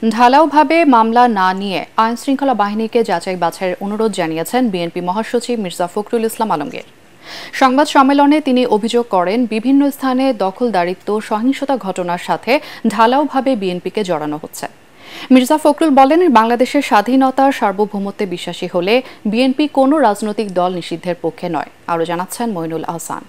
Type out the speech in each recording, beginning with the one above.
ঢালাওভাবে মামলা না নিয়ে আইনশৃঙ্খলা বাহিনীকে যাচাই বাছাইয়ের অনুরোধ জানিয়েছেন বিএনপি মহাসচিব মির্জা ফখরুল ইসলাম আলমগীর। সংবাদ সম্মেলনে তিনি অভিযোগ করেন, বিভিন্ন স্থানে দখলদারিত্ব, সহিংসতা ঘটনার সাথে ঢালাওভাবে বিএনপিকে জড়ানো হচ্ছে। মির্জা ফখরুল বলেন, বাংলাদেশের স্বাধীনতা সার্বভৌমত্বে বিশ্বাসী হলে বিএনপি কোনো রাজনৈতিক দল নিষিদ্ধের পক্ষে নয়। আরও জানাচ্ছেন মইনুল আহসান।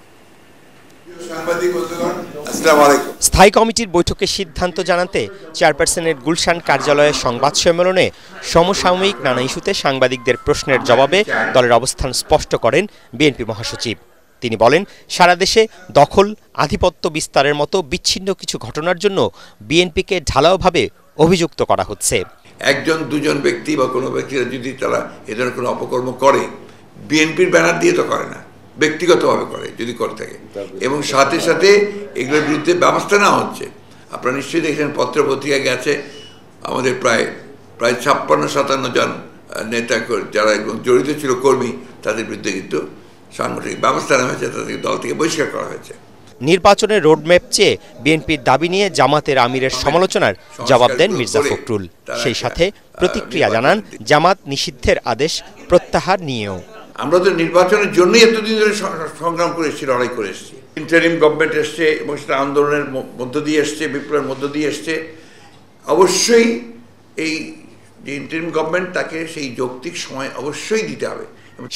স্থায়ী কমিটির বৈঠকে সিদ্ধান্ত জানাতে চেয়ারপারসনের গুলশান কার্যালয়ে সংবাদ সম্মেলনে সমসাময়িক নানা ইস্যুতে সাংবাদিকদের প্রশ্নের জবাবে দলের অবস্থান স্পষ্ট করেন বিএনপি মহাসচিব। তিনি বলেন, সারা দেশে দখল, আধিপত্য বিস্তারের মতো বিচ্ছিন্ন কিছু ঘটনার জন্য বিএনপিকে ঢালাওভাবে অভিযুক্ত করা হচ্ছে। একজন দুজন ব্যক্তি বা কোনো ব্যক্তিরা যদি তারা এ ধরনের কোনো অপকর্ম করে, বিএনপির ব্যানার দিয়ে তো করে না, ব্যক্তিগতভাবে করে যদি করে থাকে, এবং সাথে সাথে এগুলোর বিরুদ্ধে ব্যবস্থা নেওয়া হচ্ছে। আপনারা নিশ্চয়ই দেখেছেন, পত্র পত্রিকায় গেছে আমাদের প্রায় 56-57 জন নেতা যারা জড়িত ছিল, কর্মী, তাদের বিরুদ্ধে কিন্তু সাংগঠনিক ব্যবস্থা নেওয়া হয়েছে, তাদেরকে দল থেকে বহিষ্কার করা হয়েছে। নির্বাচনের রোডম্যাপ চেয়ে বিএনপির দাবি নিয়ে জামাতের আমিরের সমালোচনার জবাব দেন মির্জা ফখরুল। সেই সাথে প্রতিক্রিয়া জানান জামাত নিষিদ্ধের আদেশ প্রত্যাহার নিয়েও। আমরা তো নির্বাচনের জন্যই এতদিন ধরে সংগ্রাম করে এসেছি, লড়াই করে এসেছি। ইন্টারিম গভর্নমেন্ট এসছে এবং সেটা আন্দোলনের মধ্য দিয়ে এসছে, বিপ্লবের মধ্য দিয়ে এসছে। অবশ্যই এই যে ইন্টারিম গভর্নমেন্ট, তাকে সেই যৌক্তিক সময় অবশ্যই দিতে হবে।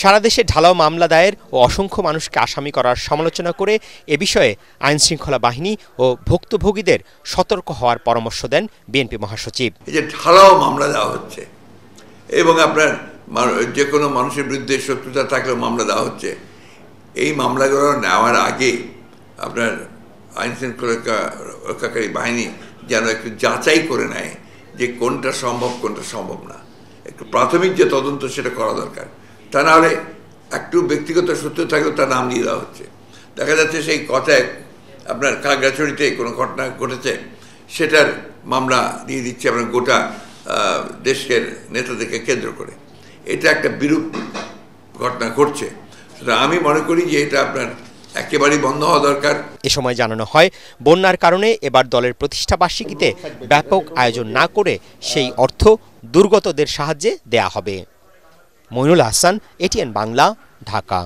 সারা দেশে ঢালাও মামলা দায়ের ও অসংখ্য মানুষকে আসামি করার সমালোচনা করে এ বিষয়ে আইনশৃঙ্খলা বাহিনী ও ভুক্তভোগীদের সতর্ক হওয়ার পরামর্শ দেন বিএনপি মহাসচিব। এই যে ঢালাও মামলা দেওয়া হচ্ছে এবং আপনার যে কোনো মানুষের বিরুদ্ধে শত্রুতা থাকলেও মামলা দেওয়া হচ্ছে, এই মামলাগুলো নেওয়ার আগে আপনার আইনশৃঙ্খলা রক্ষাকারী বাহিনী যেন একটু যাচাই করে নেয় যে কোনটা সম্ভব, কোনটা সম্ভব না। একটু প্রাথমিক যে তদন্ত, সেটা করা দরকার। তা নাহলে একটু ব্যক্তিগত সূত্র থাকলেও তার নাম দিয়ে দেওয়া হচ্ছে। দেখা যাচ্ছে সেই কথায় আপনার খাগড়াছড়িতে কোনো ঘটনা ঘটেছে, সেটার মামলা দিয়ে দিচ্ছে আপনার গোটা দেশের নেতাদেরকে কেন্দ্র করে। এটা একটা বিরূপ ঘটনা ঘটছে। আমি মনে করি যে এটা আপনার একেবারেই বন্ধ হওয়া দরকার। এ সময় জানানো হয়, বন্যার কারণে এবার দলের প্রতিষ্ঠাবার্ষিকীতে ব্যাপক আয়োজন না করে সেই অর্থ দুর্গতদের সাহায্যে দেয়া হবে। মইনুল আহসান, এটিএন বাংলা, ঢাকা।